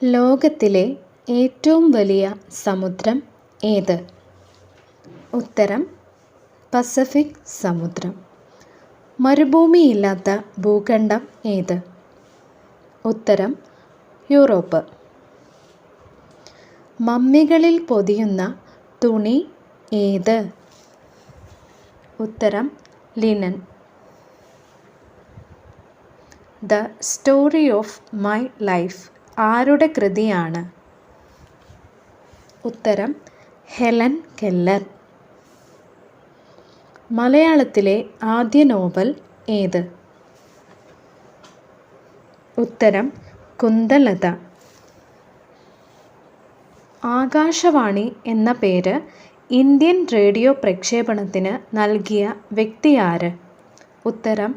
ലോകത്തിലെ ഏറ്റവും വലിയ സമുദ്രം ഏത്? ഉത്തരം പസഫിക് സമുദ്രം. മരുഭൂമിയില്ലാത്ത ഭൂഖണ്ഡം ഏത്? ഉത്തരം യൂറോപ്പ്. മമ്മികളിൽ പൊതിയുന്ന തുണി ഏത്? ഉത്തരം linen. The story of my life ആരുടെ കൃതിയാണ്? ഉത്തരം ഹെലൻ കെല്ലർ. മലയാളത്തിലെ ആദ്യ നോവൽ ഏത്? ഉത്തരം കുന്തലത. ആകാശവാണി എന്ന പേര് ഇന്ത്യൻ റേഡിയോ പ്രക്ഷേപണത്തിന് നൽകിയ വ്യക്തിയാര്? ഉത്തരം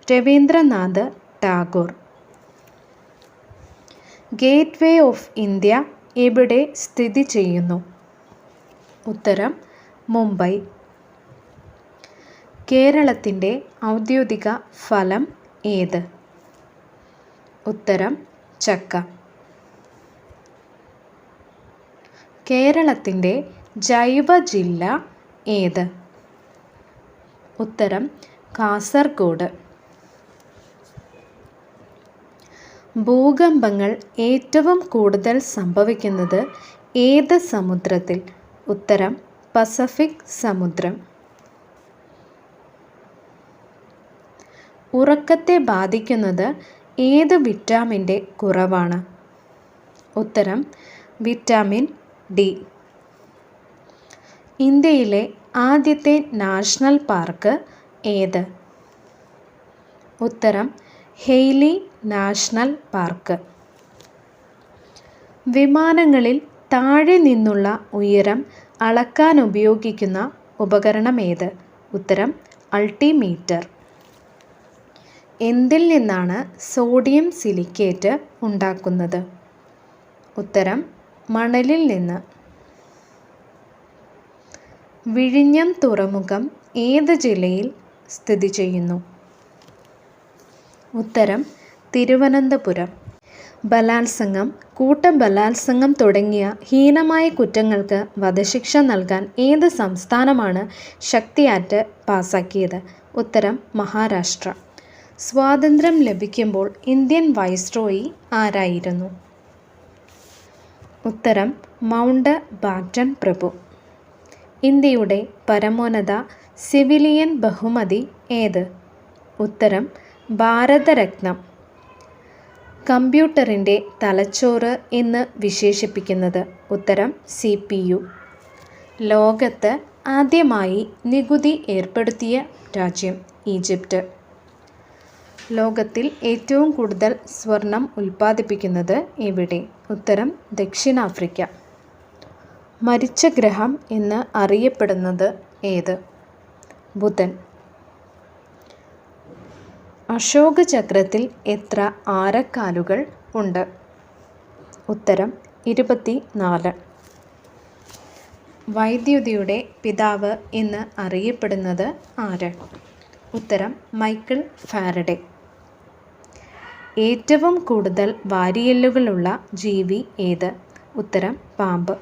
Rabindranath Tagore. Gateway of India എവിടെ സ്ഥിതി ചെയ്യുന്നു? ഉത്തരം മുംബൈ. കേരളത്തിൻ്റെ ഔദ്യോഗിക ഫലം ഏത്? ഉത്തരം ചക്ക. കേരളത്തിൻ്റെ ജൈവ ജില്ല ഏത്? ഉത്തരം കാസർഗോഡ്. ഭൂകമ്പങ്ങൾ ഏറ്റവും കൂടുതൽ സംഭവിക്കുന്നത് ഏത് സമുദ്രത്തിൽ? ഉത്തരം പസഫിക് സമുദ്രം. ഉറക്കത്തെ ബാധിക്കുന്നത് ഏത് വിറ്റാമിൻ്റെ കുറവാണ്? ഉത്തരം വിറ്റാമിൻ ഡി. ഇന്ത്യയിലെ ആദ്യത്തെ നാഷണൽ പാർക്ക് ഏത്? ഉത്തരം ഹെയ്ലി നാഷണൽ പാർക്ക്. വിമാനങ്ങളിൽ താഴെ നിന്നുള്ള ഉയരം അളക്കാൻ ഉപയോഗിക്കുന്ന ഉപകരണം ഏത്? ഉത്തരം അൾട്ടിമീറ്റർ. എന്തിൽ നിന്നാണ് സോഡിയം സിലിക്കേറ്റ് ഉണ്ടാക്കുന്നത്? ഉത്തരം മണലിൽ നിന്ന്. വിഴിഞ്ഞം തുറമുഖം ഏത് ജില്ലയിൽ സ്ഥിതി ചെയ്യുന്നു? ഉത്തരം തിരുവനന്തപുരം. ബലാത്സംഗം, കൂട്ടബലാത്സംഗം തുടങ്ങിയ ഹീനമായ കുറ്റങ്ങൾക്ക് വധശിക്ഷ നൽകാൻ ഏത് സംസ്ഥാനമാണ് ശക്തി ആക്ട് പാസാക്കിയത്? ഉത്തരം മഹാരാഷ്ട്ര. സ്വാതന്ത്ര്യം ലഭിക്കുമ്പോൾ ഇന്ത്യൻ വൈസ്രോയി ആരായിരുന്നു? ഉത്തരം മൗണ്ട് ബാറ്റൺ പ്രഭു. ഇന്ത്യയുടെ പരമോന്നത സിവിലിയൻ ബഹുമതി ഏത്? ഉത്തരം ഭാരതരത്നം. കമ്പ്യൂട്ടറിൻ്റെ തലച്ചോറ് എന്ന് വിശേഷിപ്പിക്കുന്നത്? ഉത്തരം CPU. ലോകത്ത് ആദ്യമായി നികുതി ഏർപ്പെടുത്തിയ രാജ്യം ഈജിപ്റ്റ്. ലോകത്തിൽ ഏറ്റവും കൂടുതൽ സ്വർണം ഉൽപ്പാദിപ്പിക്കുന്നത് എവിടെ? ഉത്തരം ദക്ഷിണാഫ്രിക്ക. മരിച്ച ഗ്രഹം എന്ന് അറിയപ്പെടുന്നത് ഏത്? ബുധൻ. അശോക ചക്രത്തിൽ എത്ര ആരക്കാലുകൾ ഉണ്ട്? ഉത്തരം 24. വൈദ്യുതിയുടെ പിതാവ് എന്ന് അറിയപ്പെടുന്നത് ആര്? ഉത്തരം മൈക്കിൾ ഫാരഡെ. ഏറ്റവും കൂടുതൽ വാരിയെല്ലുകളുള്ള ജീവി ഏത്? ഉത്തരം പാമ്പ്.